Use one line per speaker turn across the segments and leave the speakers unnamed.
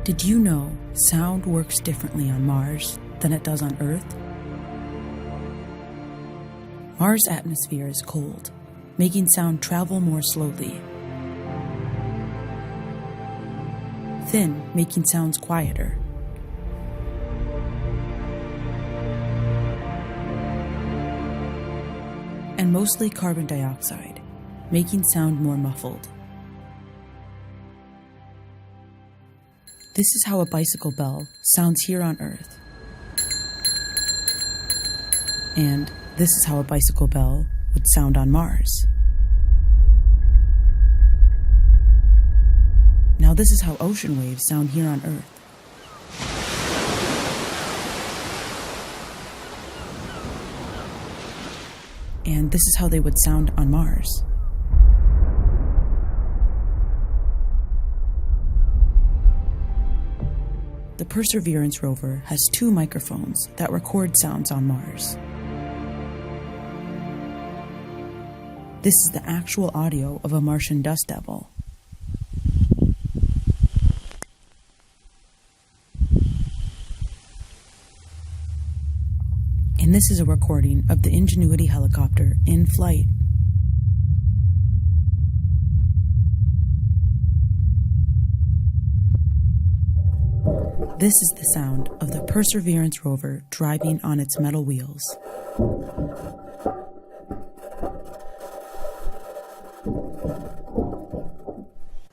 Did you know sound works differently on Mars than it does on Earth? Mars' atmosphere is cold, making sound travel more slowly. Thin, making sounds quieter. And mostly carbon dioxide, making sound more muffled. This is how a bicycle bell sounds here on Earth. And this is how a bicycle bell would sound on Mars. Now this is how ocean waves sound here on Earth. And this is how they would sound on Mars. The Perseverance rover has 2 microphones that record sounds on Mars. This is the actual audio of a Martian dust devil. And this is a recording of the Ingenuity helicopter in flight. This is the sound of the Perseverance rover driving on its metal wheels.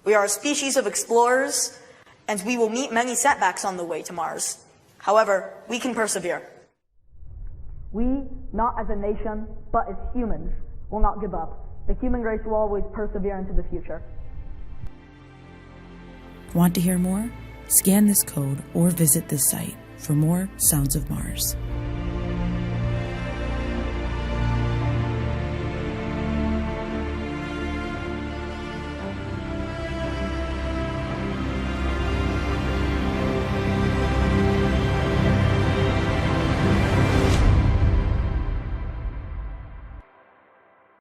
We are a species of explorers, and we will meet many setbacks on the way to Mars. However, we can persevere. We, not as a nation, but as humans, will not give up. The human race will always persevere into the future.
Want to hear more? Scan this code or visit this site for more Sounds of Mars.